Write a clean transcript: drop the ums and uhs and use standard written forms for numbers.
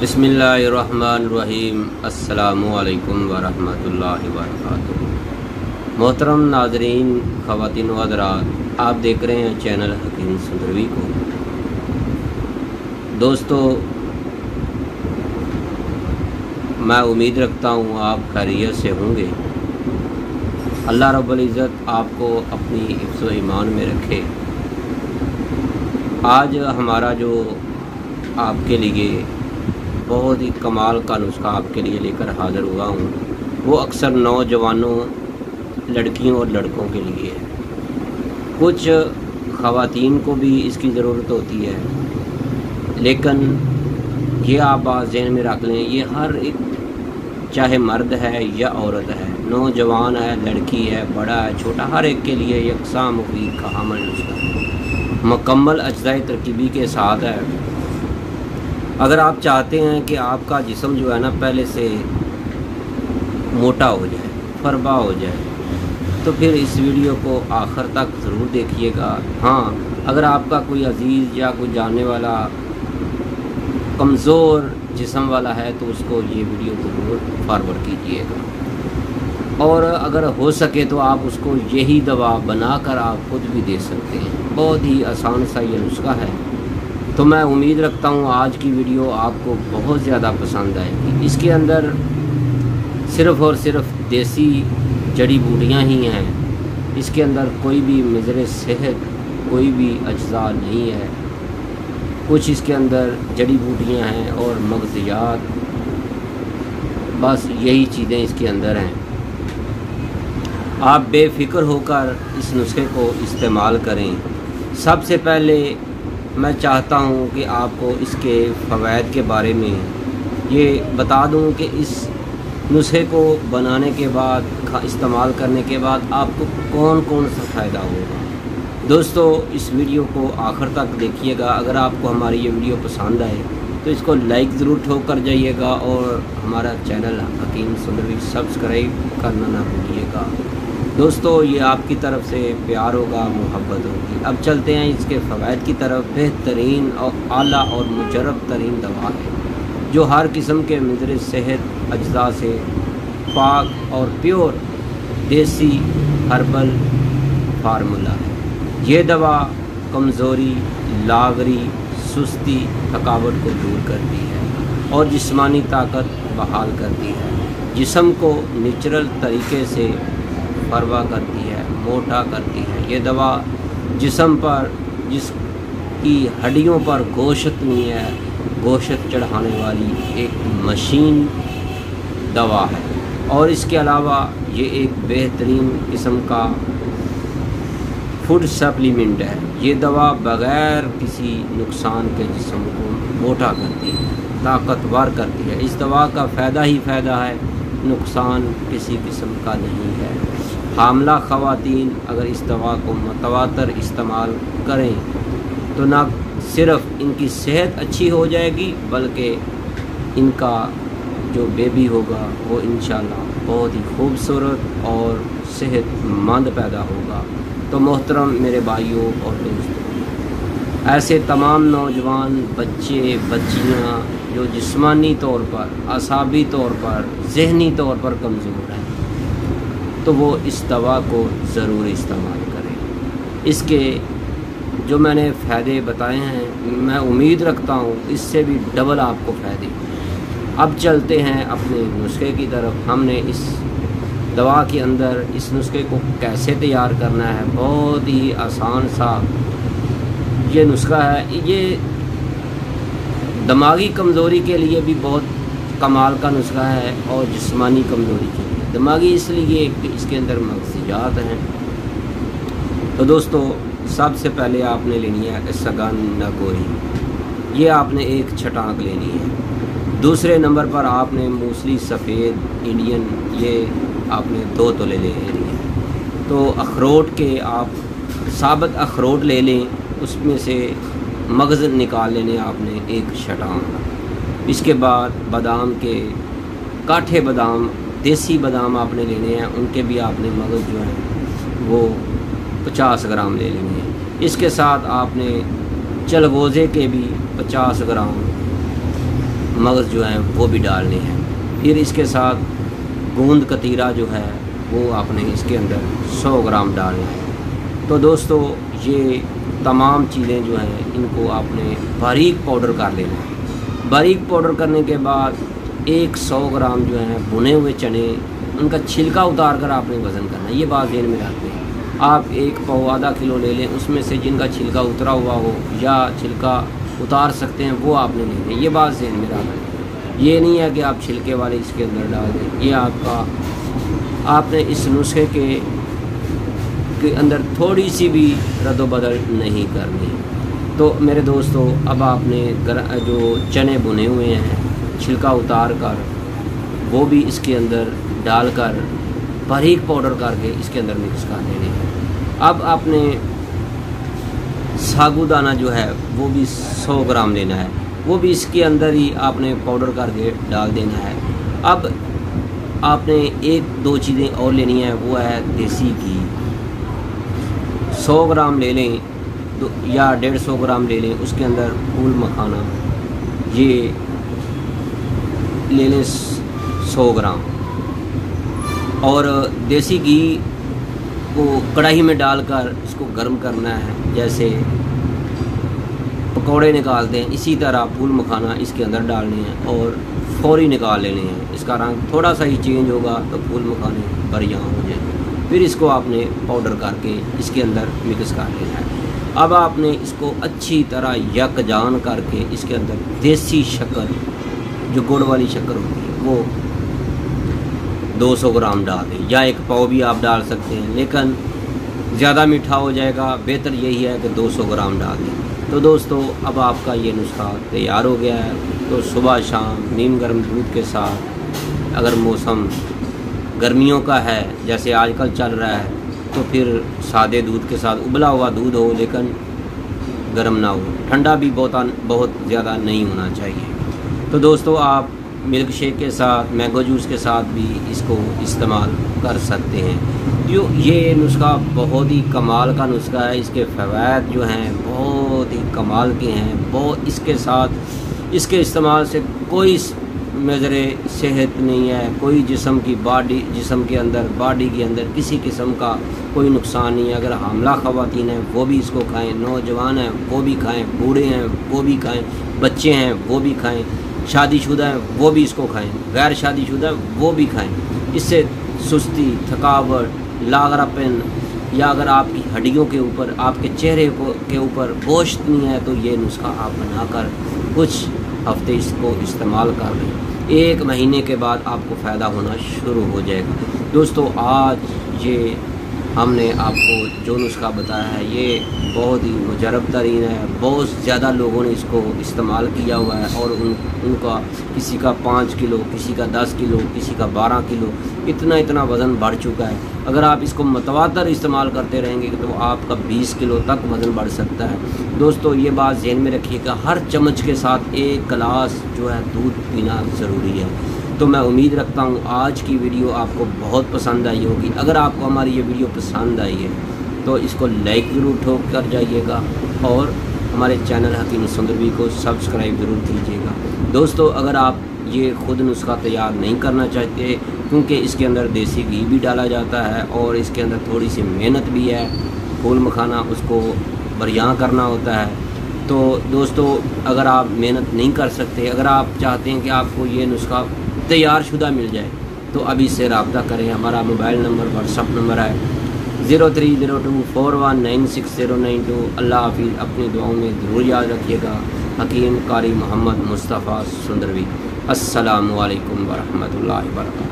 बिस्मिल्लाहिर्रहमानिर्रहीम। अस्सलामुअलैकुम वरहमतुल्लाहि वबरकातुहू। मोहतरम नाज़रीन, ख़वातीन व हज़रात, आप देख रहे हैं चैनल हकीम सुंदरवी को। दोस्तों, मैं उम्मीद रखता हूँ आप खैरियत से होंगे। अल्लाह रब्बुल इज़्ज़त आपको अपनी हिफ्ज़ व ईमान में रखे। आज हमारा जो आपके लिए बहुत ही कमाल का नुस्खा आपके लिए लेकर हाज़िर हुआ हूँ, वो अक्सर नौजवानों, लड़कियों और लड़कों के लिए है। कुछ ख़वातीन को भी इसकी ज़रूरत होती है, लेकिन ये आप बात ज़हन में रख लें, ये हर एक, चाहे मर्द है या औरत है, नौजवान है, लड़की है, बड़ा है, छोटा, हर एक के लिए यकसां मुफीद का हामिल नुस्खा मुकम्मल अज्जाए तरकीबी के साथ है। अगर आप चाहते हैं कि आपका जिस्म जो है ना पहले से मोटा हो जाए, फरबा हो जाए, तो फिर इस वीडियो को आखिर तक ज़रूर देखिएगा। हाँ, अगर आपका कोई अजीज़ या कोई जानने वाला कमज़ोर जिस्म वाला है तो उसको ये वीडियो ज़रूर फॉरवर्ड कीजिएगा, और अगर हो सके तो आप उसको यही दवा बनाकर आप खुद भी दे सकते हैं। बहुत ही आसान सा ये नुस्खा है। तो मैं उम्मीद रखता हूँ आज की वीडियो आपको बहुत ज़्यादा पसंद आएगी। इसके अंदर सिर्फ़ और सिर्फ देसी जड़ी बूटियाँ ही हैं। इसके अंदर कोई भी मज़र सेहत, कोई भी अज्जा नहीं है। कुछ इसके अंदर जड़ी बूटियाँ हैं और मग़ज़ियात, बस यही चीज़ें इसके अंदर हैं। आप बेफ़िक्र होकर इस नुस्खे को इस्तेमाल करें। सबसे पहले मैं चाहता हूँ कि आपको इसके फ़वाइद के बारे में ये बता दूँ कि इस नुस्खे को बनाने के बाद, इस्तेमाल करने के बाद आपको कौन कौन सा फ़ायदा होगा। दोस्तों, इस वीडियो को आखिर तक देखिएगा। अगर आपको हमारी ये वीडियो पसंद आए तो इसको लाइक ज़रूर ठोक कर जाइएगा, और हमारा चैनल हकीम सुंदरवी सब्सक्राइब करना ना भूलिएगा। दोस्तों, ये आपकी तरफ से प्यार होगा, मोहब्बत होगी। अब चलते हैं इसके फ़वाइद की तरफ। बेहतरीन और आला और मुजर्रब तरीन दवा है, जो हर किस्म के मज़र सेहत अज्जा से पाक और प्योर देसी हर्बल फार्मूला है। ये दवा कमज़ोरी, लावरी, सुस्ती, थकावट को दूर करती है और जिस्मानी ताकत बहाल करती है। जिस्म को नेचुरल तरीके से फरवा करती है, मोटा करती है। ये दवा जिस्म पर, जिसकी हड्डियों पर गोश्त नहीं है, गोश्त चढ़ाने वाली एक मशीन दवा है। और इसके अलावा ये एक बेहतरीन किस्म का फूड सप्लीमेंट है। ये दवा बग़ैर किसी नुकसान के जिस्म को मोटा करती है, ताकतवर करती है। इस दवा का फ़ायदा ही फ़ायदा है, नुकसान किसी किस्म का नहीं है। हामला ख़वातीन अगर इस दवा को मुतवातर इस्तेमाल करें तो ना सिर्फ़ इनकी सेहत अच्छी हो जाएगी, बल्कि इनका जो बेबी होगा वो इंशाअल्लाह बहुत ही खूबसूरत और सेहतमंद पैदा होगा। तो मोहतरम मेरे भाइयों और दोस्तों, ऐसे तमाम नौजवान बच्चे, बच्चियाँ जो जिस्मानी तौर पर, असाबी तौर पर, ज़हनी तौर पर कमज़ोर हैं, तो वो इस दवा को ज़रूर इस्तेमाल करें। इसके जो मैंने फ़ायदे बताए हैं, मैं उम्मीद रखता हूँ इससे भी डबल आपको फ़ायदे। अब चलते हैं अपने नुस्खे की तरफ। हमने इस दवा के अंदर इस नुस्खे को कैसे तैयार करना है, बहुत ही आसान सा ये नुस्खा है। ये दिमागी कमज़ोरी के लिए भी बहुत कमाल का नुस्खा है, और जिस्मानी कमज़ोरी के लिए। दिमागी इसलिए कि इसके अंदर मग़ज़ियात हैं। तो दोस्तों, सबसे पहले आपने लेनी है सगन नगोरी। ये आपने एक छटाक लेनी है। दूसरे नंबर पर आपने मूसली सफ़ेद इंडियन, ये आपने 2 तोले ले लेनी है। तो अखरोट के आप साबुत अखरोट ले लें, उसमें से मग़ज़ निकाल लेने आपने एक छटाक। इसके बाद बादाम के, काठे बादाम, देसी बादाम आपने लेने हैं, उनके भी आपने मग़ज़ जो है वो 50 ग्राम ले लेंगे। इसके साथ आपने चलगोज़े के भी 50 ग्राम مغز جو ہیں وہ بھی ڈالنے ہیں۔ پھر اس کے ساتھ گوند کتیرا جو ہے وہ آپ نے اس کے اندر 100 گرام ڈالنا ہے۔ تو دوستو یہ تمام چیزیں جو ہیں ان کو آپ نے باریک پاؤڈر کر لینا ہے۔ باریک پاؤڈر کرنے کے بعد 100 گرام جو ہیں بھنے ہوئے چنے، ان کا چھلکا اتار کر آپ نے وزن کرنا ہے۔ یہ بات ذہن میں رکھتے ہیں، آپ 1 پاؤ آدھا کلو لے لیں، اس میں سے جن کا چھلکا اترا ہوا ہو یا چھلکا اتار سکتے ہیں وہ آپ نے لے لیں۔ یہ بات ذہن میں رکھیں، یہ نہیں ہے کہ آپ چھلکے والے اس کے اندر ڈال دیں۔ یہ آپ نے اس نسخے کے اندر تھوڑی سی بھی رد و بدل نہیں کرنی۔ تو میرے دوستو اب آپ نے جو چنے بنے ہوئے ہیں چھلکا اتار کر وہ بھی اس کے اندر ڈال کر باریک پاؤڈر کر کے اس کے اندر مکس کر دینے ہیں۔ اب آپ نے ساگو دانہ جو ہے وہ بھی 100 گرام لینا ہے، وہ بھی اس کے اندر ہی آپ نے پاؤڈر کر کے ڈال دینا ہے۔ اب آپ نے 1-2 چیزیں اور لینی ہیں، وہ ہے دیسی گھی 100 گرام لے لیں یا 150 گرام لے لیں، اس کے اندر پھول مکھانا یہ لے لیں 100 گرام، اور دیسی گھی کو کڑاہی میں ڈال کر اس کو گرم کرنا ہے، جیسے پکوڑے نکالتے ہیں اسی طرح پھول مکھانا اس کے اندر ڈالنے ہیں اور فوری نکال لینے ہیں۔ اس کا رنگ تھوڑا سا ہی چینج ہوگا تو پھول مکھانے بریاں ہو جائیں گے۔ پھر اس کو آپ نے پاؤڈر کر کے اس کے اندر مکس کر لینا ہے۔ اب آپ نے اس کو اچھی طرح یکجان کر کے اس کے اندر دیسی شکر جو گڑ والی شکر ہوتی ہے وہ 200 گرام ڈال دیں، یا 1 پاؤ بھی آپ ڈال سکتے ہیں، لیکن زیادہ میٹھا ہو جائے گا، بہتر یہی ہے کہ 200 گرام ڈال دیں۔ تو دوستو اب آپ کا یہ نسخہ تیار ہو گیا ہے۔ تو صبح شام نیم گرم دودھ کے ساتھ، اگر موسم گرمیوں کا ہے جیسے آج کل چل رہا ہے، تو پھر سادے دودھ کے ساتھ ابلا ہوا دودھ ہو لیکن گرم نہ ہو، ٹھنڈا بھی بہت زیادہ نہیں ہونا چاہیے۔ تو دوستو آپ ملک شیک کے ساتھ، مینگو جوس کے ساتھ بھی اس کو استعمال کر سکتے ہیں۔ یہ نسخہ بہت ہی کمال کا نسخہ ہے، اس کے فوائد جو ہیں بہت ہی کمال کے ہیں۔ اس کے ساتھ اس کے استعمال سے کوئی مضر صحت نہیں ہے، کوئی جسم کے اندر باڈی کے اندر کسی قسم کا کوئی نقصان نہیں ہے۔ اگر حاملہ خواتین ہیں وہ بھی اس کو کھائیں، نوجوان ہیں وہ بھی کھائیں، بوڑھے ہیں وہ بھی کھائیں، بچے ہیں وہ بھی کھائیں، شادی شدہ ہیں وہ بھی اس کو کھائیں، غیر شادی شدہ وہ بھی کھائیں۔ اس سے سستی، تھکاوٹ، لاغرا پن، یا اگر آپ کی ہڈیوں کے اوپر، آپ کے چہرے کے اوپر گوشت نہیں ہے تو یہ نسخہ آپ بنا کر کچھ ہفتے اس کو استعمال کر لیں، 1 مہینے کے بعد آپ کو فائدہ ہونا شروع ہو جائے گا۔ دوستو آج یہ ہم نے آپ کو جو نسخہ بتایا ہے یہ بہت ہی مجرب ترین ہے، بہت زیادہ لوگوں نے اس کو استعمال کیا ہوا ہے، اور ان کا کسی کا 5 کلو، کسی کا 10 کلو، کسی کا 12 کلو، اتنا وزن بڑھ چکا ہے۔ اگر آپ اس کو متواتر استعمال کرتے رہیں گے تو آپ کا 20 کلو تک وزن بڑھ سکتا ہے۔ دوستو یہ بات ذہن میں رکھیے کہ ہر چمچ کے ساتھ 1 گلاس جو ہے دودھ پینا ضروری ہے۔ تو میں امید رکھتا ہوں آج کی ویڈیو آپ کو بہت پسند آئی ہوگی۔ اگر آپ کو ہماری یہ ویڈیو پسند آئی ہے تو اس کو لائک ضرور ٹھوک کر جائیے گا، اور ہمارے چینل حکیم سندروی کو سبسکرائب ضرور کیجیے گا۔ دوستو اگر آپ یہ خود نسخہ تیار نہیں کرنا چاہتے، کیونکہ اس کے اندر دیسی گھی بھی ڈالا جاتا ہے اور اس کے اندر تھوڑی سی محنت بھی ہے، پھول مکھانا اس کو بریاں کرنا ہوتا ہے، تو دوستو اگر آپ محنت نہیں کر سکتے، اگر آپ چاہتے ہیں کہ آپ کو یہ نسخہ تیار شدہ مل جائے تو ابھی سے رابطہ کریں۔ ہمارا mobile number, what's app number ہے 0302419692۔ اللہ حافظ، اپنی دعاؤں میں ضرور یاد رکھیے گا۔ حکیم قاری محمد مصطفیٰ سندروی۔ السلام علیکم ورحمۃ اللہ وبرکاتہ۔